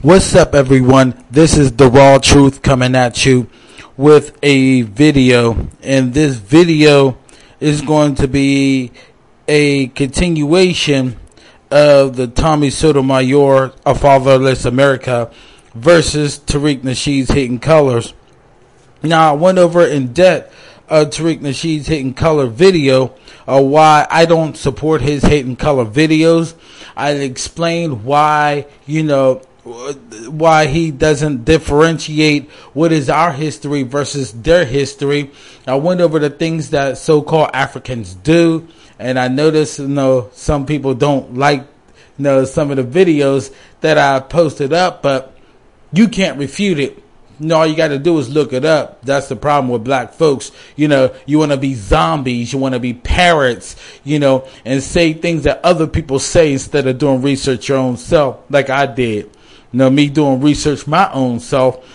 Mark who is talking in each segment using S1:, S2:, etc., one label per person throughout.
S1: What's up, everyone? This is the Raw Truth coming at you with a video, and this video is going to be a continuation of the Tommy Sotomayor of Fatherless America versus Tariq Nasheed's Hidden Colors. Now, I went over in depth Tariq Nasheed's Hidden Color video, why I don't support his Hidden Color videos. I explained why, why he doesn't differentiate what is our history versus their history. I went over the things that so-called Africans do, and I noticed, some people don't like, some of the videos that I posted up, but you can't refute it. All you got to do is look it up. That's the problem with black folks. You want to be zombies. You want to be parrots, and say things that other people say instead of doing research your own self, like I did. Me doing research my own self,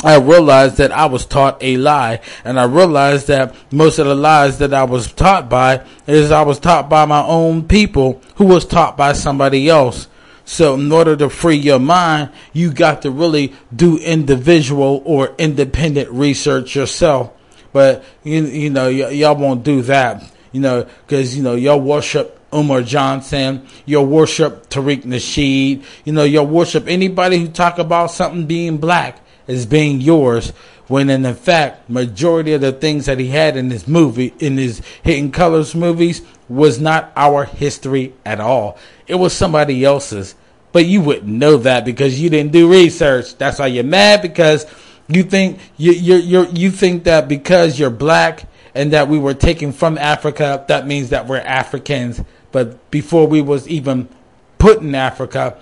S1: I realized that I was taught a lie. And I realized that most of the lies that I was taught by is I was taught by my own people who was taught by somebody else. So in order to free your mind, you got to really do individual or independent research yourself. But, y'all won't do that, because, y'all worship Umar Johnson, you'll worship Tariq Nasheed, you'll worship anybody who talk about something being black as being yours, when in fact, majority of the things that he had in his movie, in his Hidden Colors movies, was not our history at all. It was somebody else's. But you wouldn't know that because you didn't do research. That's why you're mad, because you think you think that because you're black and that we were taken from Africa, that means that we're Africans. But before we was even put in Africa,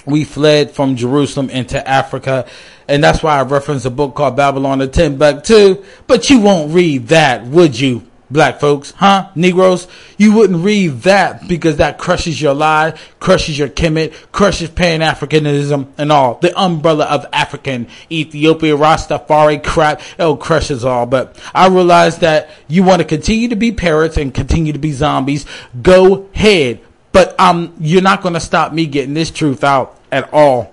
S1: we fled from Jerusalem into Africa. And that's why I referenced a book called Babylon the Timbuktu. But you won't read that, would you, black folks? Huh? Negroes? You wouldn't read that because that crushes your lie, crushes your Kemet, crushes Pan-Africanism and all. The umbrella of African, Ethiopia, Rastafari crap, it'll crush us all. But I realize that you want to continue to be parrots and continue to be zombies. Go ahead. But you're not going to stop me getting this truth out at all.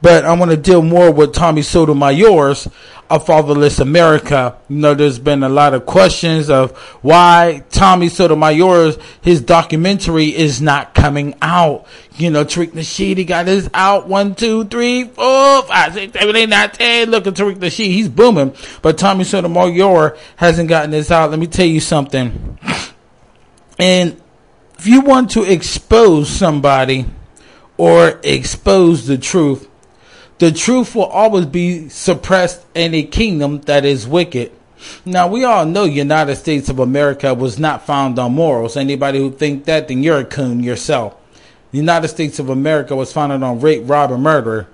S1: But I want to deal more with Tommy Sotomayor's of Fatherless America. There's been a lot of questions of why Tommy Sotomayor's, his documentary is not coming out. Tariq Nasheed, he got his out 1, 2, 3, 4, 5, 6, 7, 8, 9, 10. Look at Tariq Nasheed, he's booming. But Tommy Sotomayor hasn't gotten this out. Let me tell you something. And if you want to expose somebody or expose the truth will always be suppressed in a kingdom that is wicked. Now, we all know United States of America was not found on morals. Anybody who think that, then you're a coon yourself. The United States of America was founded on rape, rob, and murder.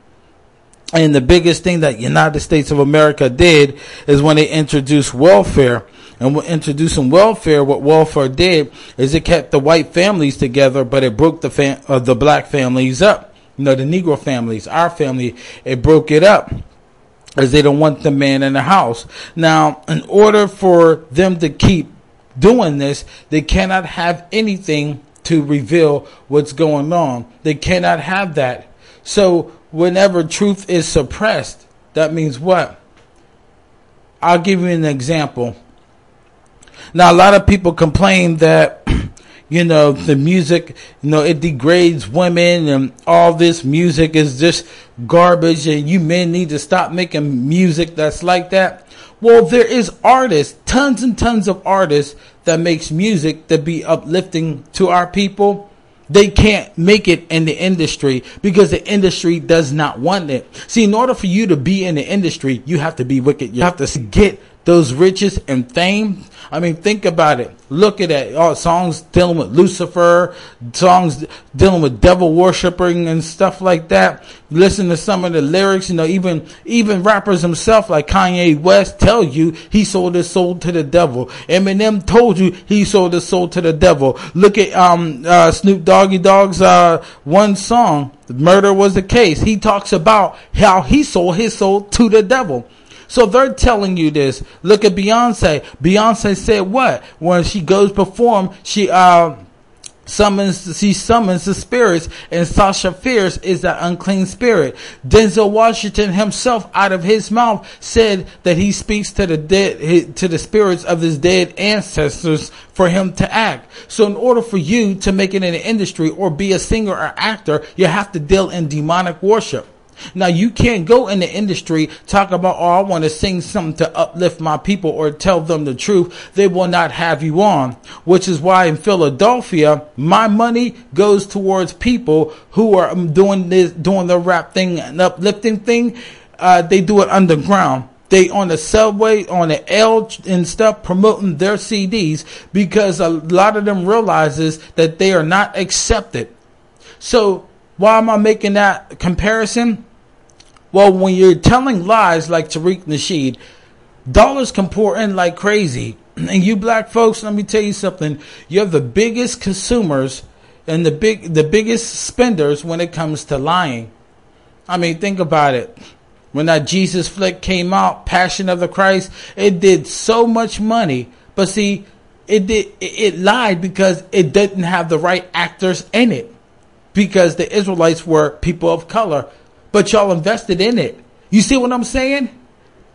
S1: And the biggest thing that United States of America did is when they introduced welfare. And when introducing welfare, what welfare did is it kept the white families together, but it broke the black families up. The Negro families, our family, it broke it up as they don't want the man in the house. Now, in order for them to keep doing this, they cannot have anything to reveal what's going on. They cannot have that. So whenever truth is suppressed, that means what? I'll give you an example. Now, a lot of people complain that the music, it degrades women and all this music is just garbage and you men need to stop making music that's like that. Well, there is artists, tons and tons of artists that makes music that be uplifting to our people. They can't make it in the industry because the industry does not want it. See, in order for you to be in the industry, you have to be wicked. You have to get those riches and fame. I mean, think about it. Look at that. All songs dealing with Lucifer, songs dealing with devil worshiping and stuff like that. Listen to some of the lyrics. Even rappers himself like Kanye West tell you he sold his soul to the devil. Eminem told you he sold his soul to the devil. Look at Snoop Dogg's one song, "Murder Was the Case." He talks about how he sold his soul to the devil. So they're telling you this. Look at Beyonce. Beyonce said what? When she goes perform, she He summons the spirits, and Sasha Fierce is that unclean spirit. Denzel Washington himself, out of his mouth, said that he speaks to the dead, to the spirits of his dead ancestors for him to act. So in order for you to make it in the industry or be a singer or actor, you have to deal in demonic worship. Now, you can't go in the industry talk about, oh, I want to sing something to uplift my people or tell them the truth. They will not have you on, which is why in Philadelphia, my money goes towards people who are doing the rap thing and uplifting thing. They do it underground. They on the subway, on the L and stuff, promoting their CDs because a lot of them realizes that they are not accepted. So why am I making that comparison? Well, when you're telling lies like Tariq Nasheed, dollars can pour in like crazy. And you black folks, let me tell you something. You're the biggest consumers and the biggest spenders when it comes to lying. I mean, think about it. When that Jesus flick came out, Passion of the Christ, it did so much money. But see, it lied because it didn't have the right actors in it. Because the Israelites were people of color. But y'all invested in it. You see what I'm saying?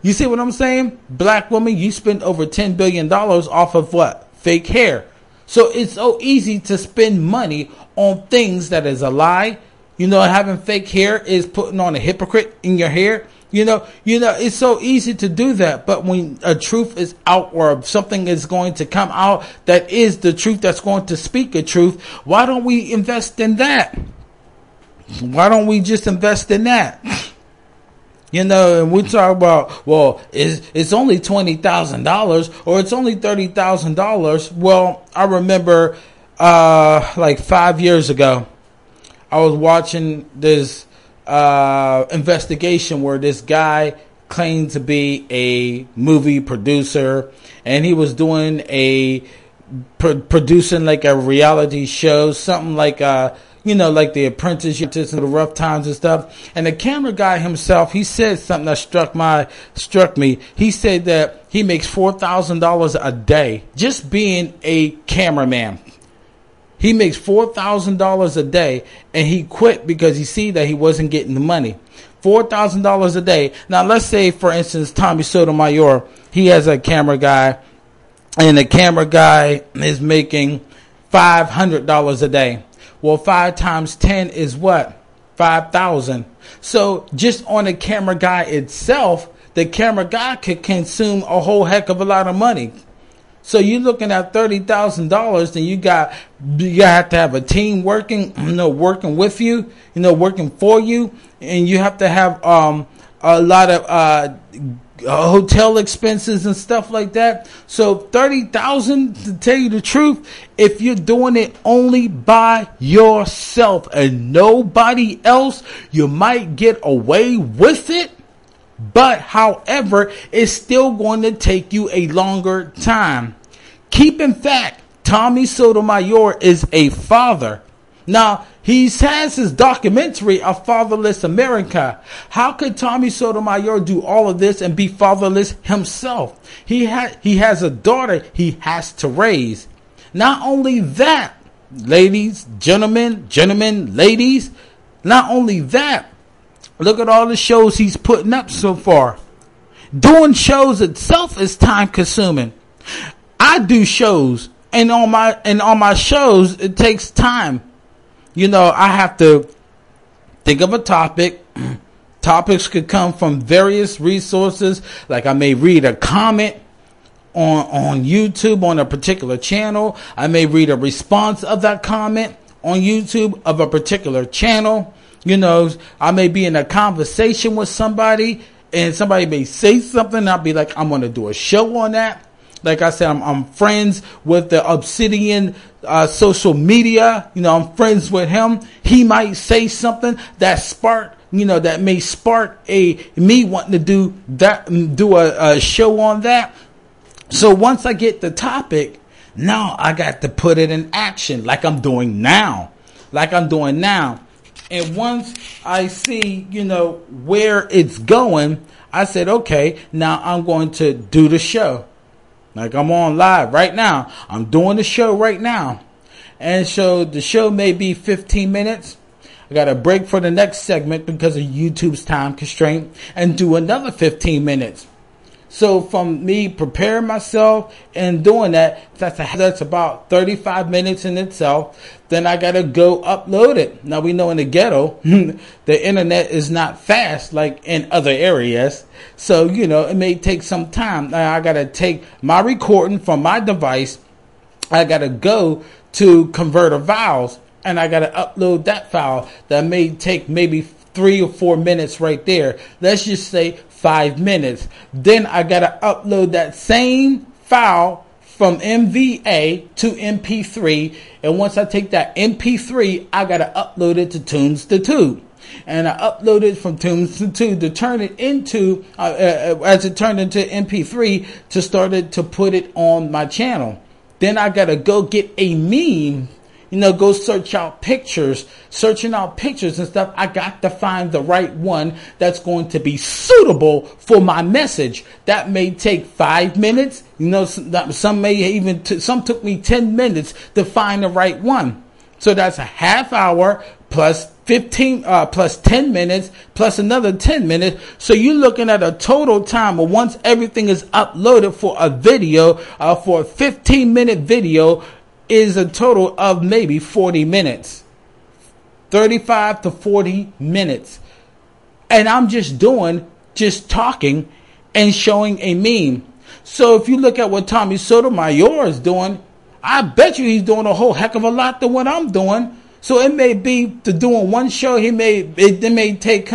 S1: You see what I'm saying? Black woman, you spent over $10 billion off of what? Fake hair. So it's so easy to spend money on things that is a lie. You know, having fake hair is putting on a hypocrite in your hair. You know, it's so easy to do that. But when a truth is out or something is going to come out that is the truth, that's going to speak a truth, why don't we invest in that? Why don't we just invest in that? You know, and we talk about, well, it's only $20,000 or it's only $30,000. Well, I remember like 5 years ago, I was watching this investigation where this guy claimed to be a movie producer, and he was doing producing like a reality show, something like like The Apprentice, the Rough Times and stuff. And the camera guy himself, he said something that struck me. He said that he makes $4,000 a day just being a cameraman. He makes $4,000 a day, and he quit because he see that he wasn't getting the money. $4,000 a day. Now, let's say, for instance, Tommy Sotomayor, he has a camera guy, and the camera guy is making $500 a day. Well, 5 times 10 is what? 5,000. So just on the camera guy itself, the camera guy could consume a whole heck of a lot of money. So you're looking at $30,000, then you have to have a team working with you, working for you, and you have to have a lot of hotel expenses and stuff like that. So $30,000, to tell you the truth, if you're doing it only by yourself and nobody else, you might get away with it. But however, it's still going to take you a longer time. Keep in fact, Tommy Sotomayor is a father. Now, he has his documentary, A Fatherless America. How could Tommy Sotomayor do all of this and be fatherless himself? He has a daughter he has to raise. Not only that, ladies, gentlemen, ladies, not only that, look at all the shows he's putting up so far. Doing shows itself is time consuming. I do shows, and on my shows it takes time. I have to think of a topic. Topics could come from various resources. Like I may read a comment on YouTube on a particular channel. I may read a response of that comment on YouTube of a particular channel. I may be in a conversation with somebody and somebody may say something. I'll be like, I'm going to do a show on that. Like I said, I'm friends with the Obsidian social media. I'm friends with him. He might say something that that may spark me wanting to do a show on that. So once I get the topic, now I got to put it in action like I'm doing now. And once I see, where it's going, I said, okay, now I'm going to do the show. Like I'm on live right now. I'm doing the show right now. And so the show may be 15 minutes. I got to break for the next segment because of YouTube's time constraint and do another 15 minutes. So from me preparing myself and doing that, that's about 35 minutes in itself. Then I got to go upload it. Now we know in the ghetto, the internet is not fast like in other areas. So, it may take some time. Now I got to take my recording from my device. I got to go to converter files and I got to upload that file. That may take maybe 3 or 4 minutes right there. Let's just say 5 minutes. Then I got to upload that same file from MVA to MP3. And once I take that MP3, I got to upload it to Tunes to Tube. And I upload it from Tunes to Tube to turn it into, as it turned into MP3, to start it to put it on my channel. Then I got to go get a meme. Go search out pictures, searching out pictures and stuff. I got to find the right one that's going to be suitable for my message. That may take 5 minutes. Some took me 10 minutes to find the right one. So that's a half hour plus 10 minutes plus another 10 minutes. So you're looking at a total time of, once everything is uploaded for a video, for a 15-minute video, is a total of maybe 40 minutes, 35 to 40 minutes. And I'm just talking and showing a meme. So if you look at what Tommy Sotomayor is doing, I bet you he's doing a whole heck of a lot than what I'm doing. So it may be to doing one show, it may take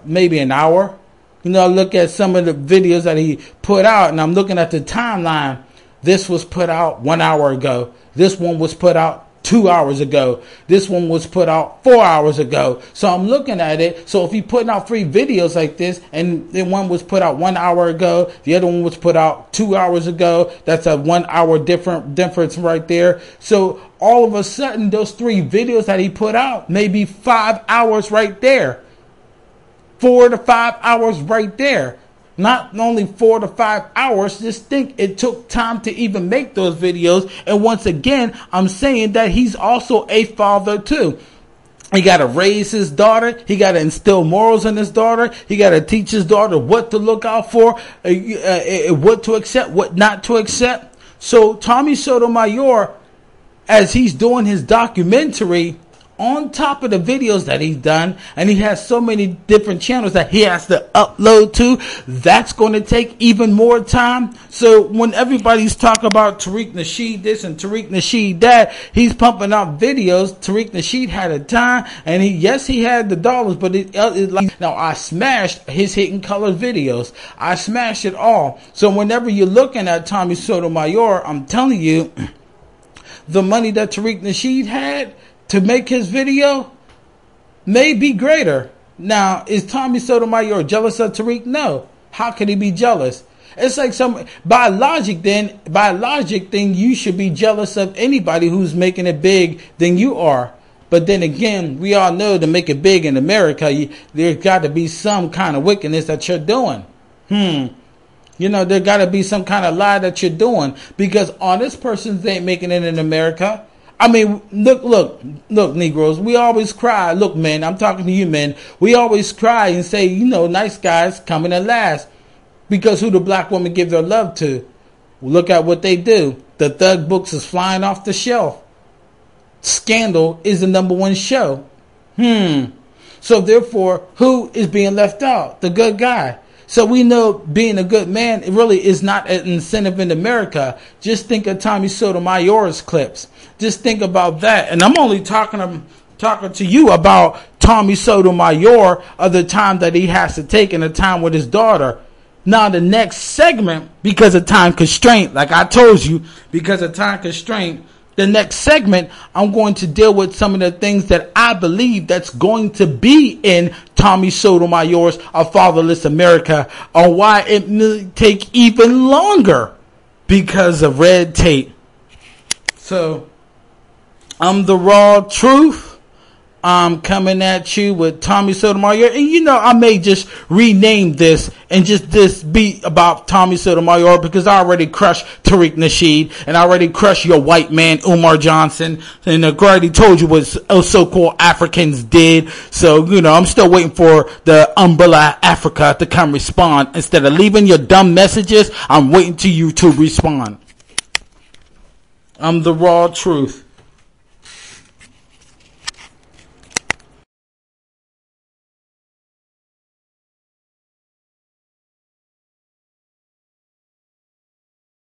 S1: maybe an hour. Look at some of the videos that he put out, and I'm looking at the timeline. This was put out 1 hour ago. This one was put out 2 hours ago. This one was put out 4 hours ago. So I'm looking at it. So if you're putting out 3 videos like this, and then one was put out 1 hour ago, the other one was put out 2 hours ago, that's a 1 hour difference right there. So all of a sudden, those 3 videos that he put out may be 5 hours right there. 4 to 5 hours right there. Not only 4 to 5 hours, just think it took time to even make those videos. And once again, I'm saying that he's also a father too. He got to raise his daughter. He got to instill morals in his daughter. He got to teach his daughter what to look out for, what to accept, what not to accept. So Tommy Sotomayor, as he's doing his documentary, on top of the videos that he's done, and he has so many different channels that he has to upload to, that's going to take even more time. So when everybody's talking about Tariq Nasheed this and Tariq Nasheed that, he's pumping out videos. Tariq Nasheed had a time, and he had the dollars, but now I smashed his Hidden Colors videos. I smashed it all. So whenever you're looking at Tommy Sotomayor, I'm telling you, the money that Tariq Nasheed had to make his video may be greater. Now, is Tommy Sotomayor jealous of Tariq? No. How could he be jealous? It's like by logic, you should be jealous of anybody who's making it big than you are. But then again, we all know to make it big in America, there's got to be some kind of wickedness that you're doing. There got to be some kind of lie that you're doing, because all this person ain't making it in America. I mean, look, Negroes, we always cry. Look, men, I'm talking to you, men. We always cry and say, nice guys coming at last. Because who do black women give their love to? Look at what they do. The Thug books is flying off the shelf. Scandal is the #1 show. So therefore, who is being left out? The good guy. So we know being a good man, it really is not an incentive in America. Just think of Tommy Sotomayor's clips. Just think about that. And I'm only talking to you about Tommy Sotomayor of the time that he has to take and the time with his daughter. Now the next segment, because of time constraint, like I told you, because of time constraint, the next segment, I'm going to deal with some of the things that I believe that's going to be in Tommy Sotomayor's A Fatherless America, on why it may take even longer because of red tape. So, I'm the raw truth. I'm coming at you with Tommy Sotomayor. And you know, I may just rename this and just this be about Tommy Sotomayor, because I already crushed Tariq Nasheed and I already crushed your white man Umar Johnson, and I already told you what so-called Africans did. So, you know, I'm still waiting for the umbrella Africa to come respond. Instead of leaving your dumb messages, I'm waiting to you to respond. I'm the raw truth.